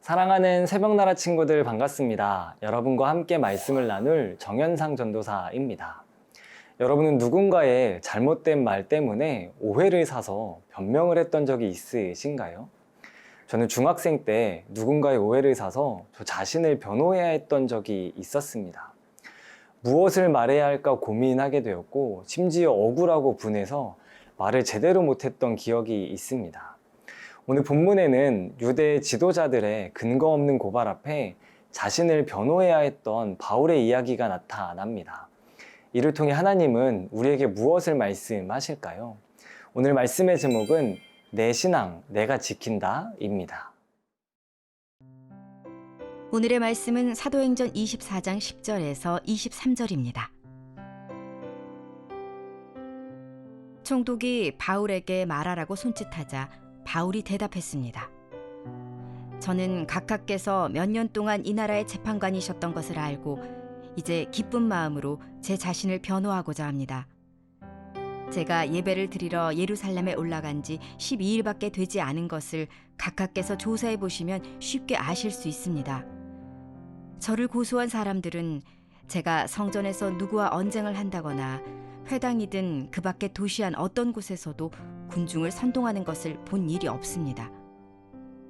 사랑하는 새벽나라 친구들 반갑습니다. 여러분과 함께 말씀을 나눌 정현상 전도사입니다. 여러분은 누군가의 잘못된 말 때문에 오해를 사서 변명을 했던 적이 있으신가요? 저는 중학생 때 누군가의 오해를 사서 저 자신을 변호해야 했던 적이 있었습니다. 무엇을 말해야 할까 고민하게 되었고 심지어 억울하고 분해서 말을 제대로 못했던 기억이 있습니다. 오늘 본문에는 유대 지도자들의 근거 없는 고발 앞에 자신을 변호해야 했던 바울의 이야기가 나타납니다. 이를 통해 하나님은 우리에게 무엇을 말씀하실까요? 오늘 말씀의 제목은 내 신앙, 내가 지킨다 입니다. 오늘의 말씀은 사도행전 24장 10절에서 23절입니다. 총독이 바울에게 말하라고 손짓하자 바울이 대답했습니다. 저는 각하께서 몇 년 동안 이 나라의 재판관이셨던 것을 알고 이제 기쁜 마음으로 제 자신을 변호하고자 합니다. 제가 예배를 드리러 예루살렘에 올라간 지 12일밖에 되지 않은 것을 각하께서 조사해 보시면 쉽게 아실 수 있습니다. 저를 고소한 사람들은 제가 성전에서 누구와 언쟁을 한다거나 회당이든 그 밖의 도시한 어떤 곳에서도 군중을 선동하는 것을 본 일이 없습니다.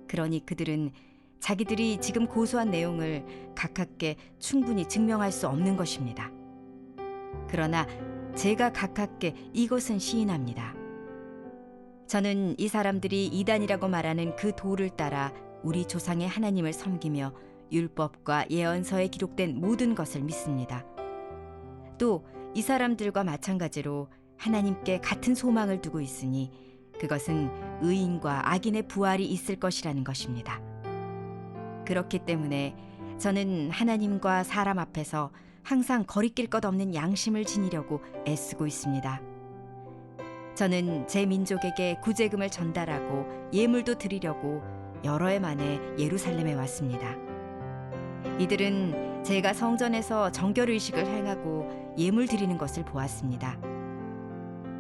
그러니 그들은 자기들이 지금 고소한 내용을 각하께 충분히 증명할 수 없는 것입니다. 그러나 제가 각하께 이것은 시인합니다. 저는 이 사람들이 이단이라고 말하는 그 도를 따라 우리 조상의 하나님을 섬기며 율법과 예언서에 기록된 모든 것을 믿습니다. 또 이 사람들과 마찬가지로 하나님께 같은 소망을 두고 있으니 그것은 의인과 악인의 부활이 있을 것이라는 것입니다. 그렇기 때문에 저는 하나님과 사람 앞에서 항상 거리낄 것 없는 양심을 지니려고 애쓰고 있습니다. 저는 제 민족에게 구제금을 전달하고 예물도 드리려고 여러 해 만에 예루살렘에 왔습니다. 이들은 제가 성전에서 정결의식을 행하고 예물 드리는 것을 보았습니다.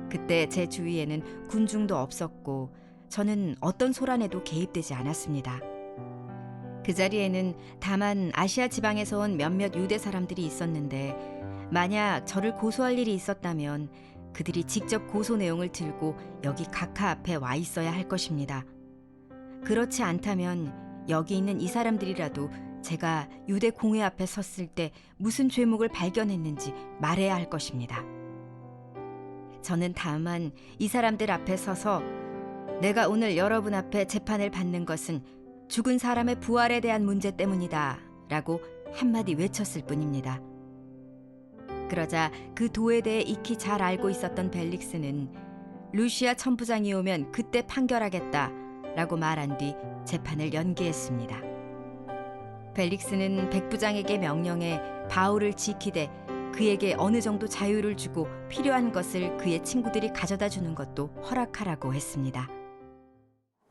그때 제 주위에는 군중도 없었고 저는 어떤 소란에도 개입되지 않았습니다. 그 자리에는 다만 아시아 지방에서 온 몇몇 유대 사람들이 있었는데 만약 저를 고소할 일이 있었다면 그들이 직접 고소 내용을 들고 여기 각하 앞에 와 있어야 할 것입니다. 그렇지 않다면 여기 있는 이 사람들이라도 제가 유대 공회 앞에 섰을 때 무슨 죄목을 발견했는지 말해야 할 것입니다. 저는 다만 이 사람들 앞에 서서 내가 오늘 여러분 앞에 재판을 받는 것은 죽은 사람의 부활에 대한 문제 때문이다 라고 한마디 외쳤을 뿐입니다. 그러자 그 도에 대해 익히 잘 알고 있었던 벨릭스는 루시아 천부장이 오면 그때 판결하겠다 라고 말한 뒤 재판을 연기했습니다. 벨릭스는 백부장에게 명령해 바울을 지키되 그에게 어느 정도 자유를 주고 필요한 것을 그의 친구들이 가져다 주는 것도 허락하라고 했습니다.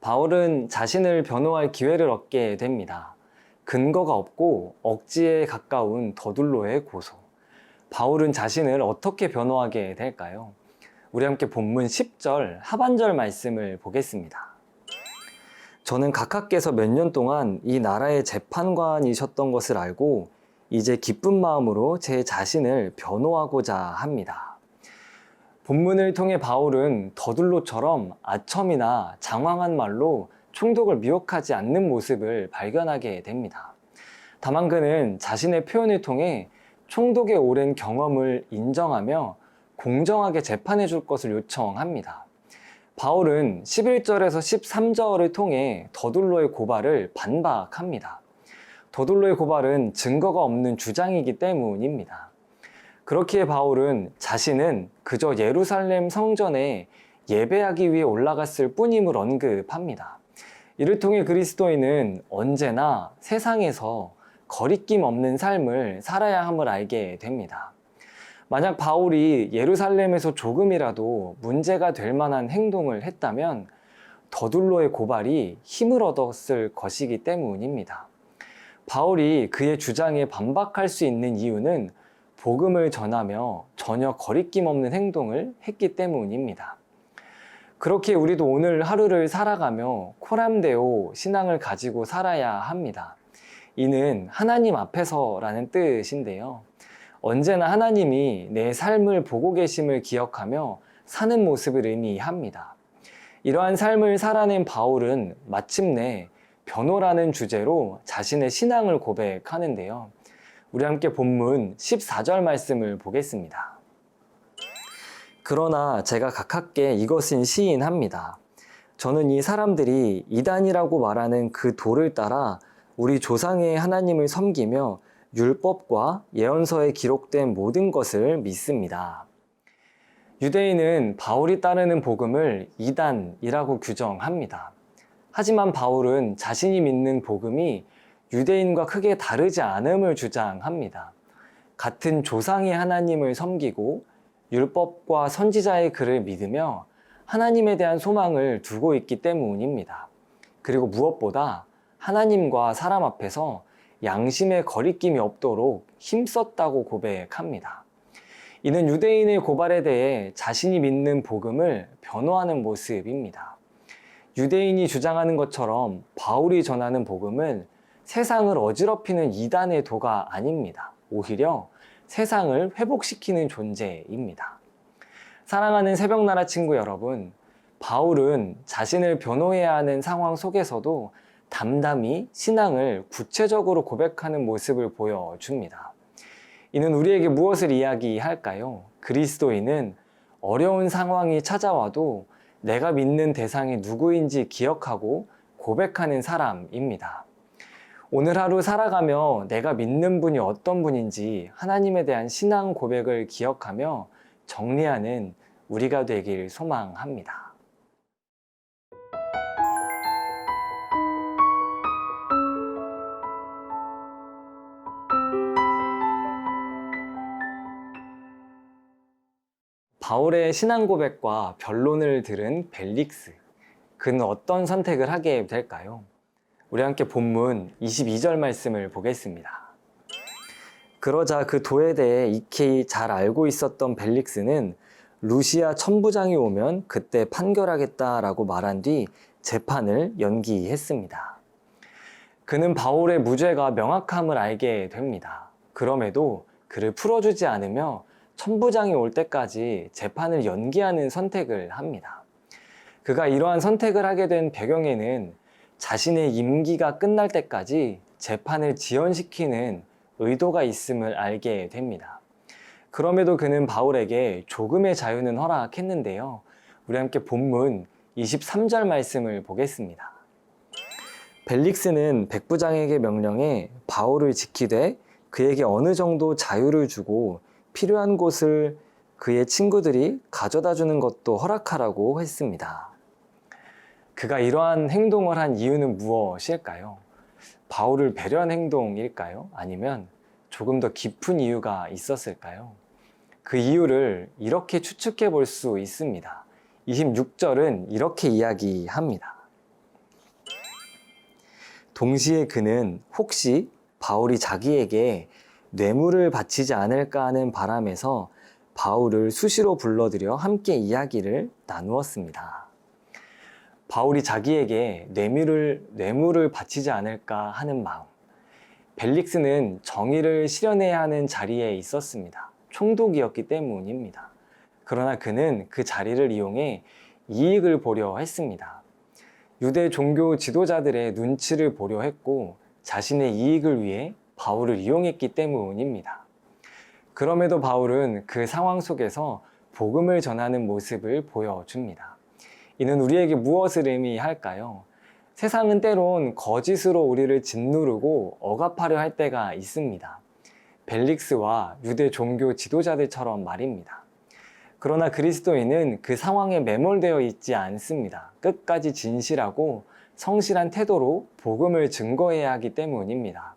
바울은 자신을 변호할 기회를 얻게 됩니다. 근거가 없고 억지에 가까운 더둘로의 고소. 바울은 자신을 어떻게 변호하게 될까요? 우리 함께 본문 10절 하반절 말씀을 보겠습니다. 저는 각하께서 몇 년 동안 이 나라의 재판관이셨던 것을 알고 이제 기쁜 마음으로 제 자신을 변호하고자 합니다. 본문을 통해 바울은 더둘로처럼 아첨이나 장황한 말로 총독을 미혹하지 않는 모습을 발견하게 됩니다. 다만 그는 자신의 표현을 통해 총독의 오랜 경험을 인정하며 공정하게 재판해 줄 것을 요청합니다. 바울은 11절에서 13절을 통해 더둘로의 고발을 반박합니다. 더둘로의 고발은 증거가 없는 주장이기 때문입니다. 그렇기에 바울은 자신은 그저 예루살렘 성전에 예배하기 위해 올라갔을 뿐임을 언급합니다. 이를 통해 그리스도인은 언제나 세상에서 거리낌 없는 삶을 살아야 함을 알게 됩니다. 만약 바울이 예루살렘에서 조금이라도 문제가 될 만한 행동을 했다면 더둘로의 고발이 힘을 얻었을 것이기 때문입니다. 바울이 그의 주장에 반박할 수 있는 이유는 복음을 전하며 전혀 거리낌 없는 행동을 했기 때문입니다. 그렇게 우리도 오늘 하루를 살아가며 코람데오 신앙을 가지고 살아야 합니다. 이는 하나님 앞에서라는 뜻인데요. 언제나 하나님이 내 삶을 보고 계심을 기억하며 사는 모습을 의미합니다. 이러한 삶을 살아낸 바울은 마침내 변호라는 주제로 자신의 신앙을 고백하는데요. 우리 함께 본문 14절 말씀을 보겠습니다. 그러나 제가 가깝게 이것은 시인합니다. 저는 이 사람들이 이단이라고 말하는 그 도를 따라 우리 조상의 하나님을 섬기며 율법과 예언서에 기록된 모든 것을 믿습니다. 유대인은 바울이 따르는 복음을 이단이라고 규정합니다. 하지만 바울은 자신이 믿는 복음이 유대인과 크게 다르지 않음을 주장합니다. 같은 조상의 하나님을 섬기고 율법과 선지자의 글을 믿으며 하나님에 대한 소망을 두고 있기 때문입니다. 그리고 무엇보다 하나님과 사람 앞에서 양심의 거리낌이 없도록 힘썼다고 고백합니다. 이는 유대인의 고발에 대해 자신이 믿는 복음을 변호하는 모습입니다. 유대인이 주장하는 것처럼 바울이 전하는 복음은 세상을 어지럽히는 이단의 도가 아닙니다. 오히려 세상을 회복시키는 존재입니다. 사랑하는 새벽나라 친구 여러분, 바울은 자신을 변호해야 하는 상황 속에서도 담담히 신앙을 구체적으로 고백하는 모습을 보여줍니다. 이는 우리에게 무엇을 이야기할까요? 그리스도인은 어려운 상황이 찾아와도 내가 믿는 대상이 누구인지 기억하고 고백하는 사람입니다. 오늘 하루 살아가며 내가 믿는 분이 어떤 분인지 하나님에 대한 신앙 고백을 기억하며 정리하는 우리가 되길 소망합니다. 바울의 신앙 고백과 변론을 들은 벨릭스. 그는 어떤 선택을 하게 될까요? 우리 함께 본문 22절 말씀을 보겠습니다. 그러자 그 도에 대해 익히 잘 알고 있었던 벨릭스는 루시아 천부장이 오면 그때 판결하겠다라고 말한 뒤 재판을 연기했습니다. 그는 바울의 무죄가 명확함을 알게 됩니다. 그럼에도 그를 풀어주지 않으며 천부장이 올 때까지 재판을 연기하는 선택을 합니다. 그가 이러한 선택을 하게 된 배경에는 자신의 임기가 끝날 때까지 재판을 지연시키는 의도가 있음을 알게 됩니다. 그럼에도 그는 바울에게 조금의 자유는 허락했는데요. 우리 함께 본문 23절 말씀을 보겠습니다. 벨릭스는 백부장에게 명령해 바울을 지키되 그에게 어느 정도 자유를 주고 필요한 곳을 그의 친구들이 가져다 주는 것도 허락하라고 했습니다. 그가 이러한 행동을 한 이유는 무엇일까요? 바울을 배려한 행동일까요? 아니면 조금 더 깊은 이유가 있었을까요? 그 이유를 이렇게 추측해 볼 수 있습니다. 26절은 이렇게 이야기합니다. 동시에 그는 혹시 바울이 자기에게 뇌물을 바치지 않을까 하는 바람에서 바울을 수시로 불러들여 함께 이야기를 나누었습니다. 바울이 자기에게 뇌물을 바치지 않을까 하는 마음. 벨릭스는 정의를 실현해야 하는 자리에 있었습니다. 총독이었기 때문입니다. 그러나 그는 그 자리를 이용해 이익을 보려 했습니다. 유대 종교 지도자들의 눈치를 보려 했고 자신의 이익을 위해 바울을 이용했기 때문입니다. 그럼에도 바울은 그 상황 속에서 복음을 전하는 모습을 보여줍니다. 이는 우리에게 무엇을 의미할까요? 세상은 때론 거짓으로 우리를 짓누르고 억압하려 할 때가 있습니다. 벨릭스와 유대 종교 지도자들처럼 말입니다. 그러나 그리스도인은 그 상황에 매몰되어 있지 않습니다. 끝까지 진실하고 성실한 태도로 복음을 증거해야 하기 때문입니다.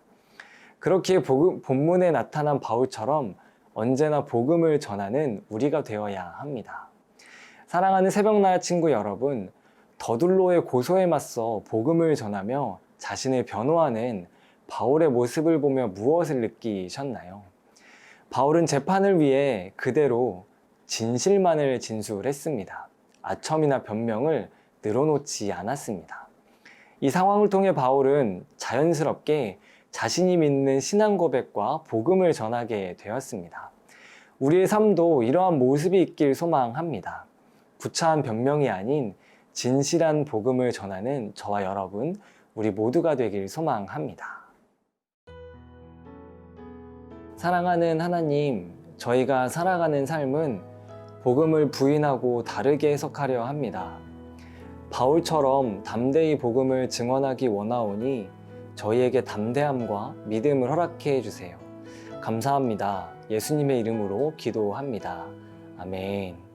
그렇기에 본문에 나타난 바울처럼 언제나 복음을 전하는 우리가 되어야 합니다. 사랑하는 새벽나라 친구 여러분, 더둘로의 고소에 맞서 복음을 전하며 자신을 변호하는 바울의 모습을 보며 무엇을 느끼셨나요? 바울은 재판을 위해 그대로 진실만을 진술했습니다. 아첨이나 변명을 늘어놓지 않았습니다. 이 상황을 통해 바울은 자연스럽게 자신이 믿는 신앙 고백과 복음을 전하게 되었습니다. 우리의 삶도 이러한 모습이 있길 소망합니다. 구차한 변명이 아닌 진실한 복음을 전하는 저와 여러분, 우리 모두가 되길 소망합니다. 사랑하는 하나님, 저희가 살아가는 삶은 복음을 부인하고 다르게 해석하려 합니다. 바울처럼 담대히 복음을 증언하기 원하오니 저희에게 담대함과 믿음을 허락해 주세요. 감사합니다. 예수님의 이름으로 기도합니다. 아멘.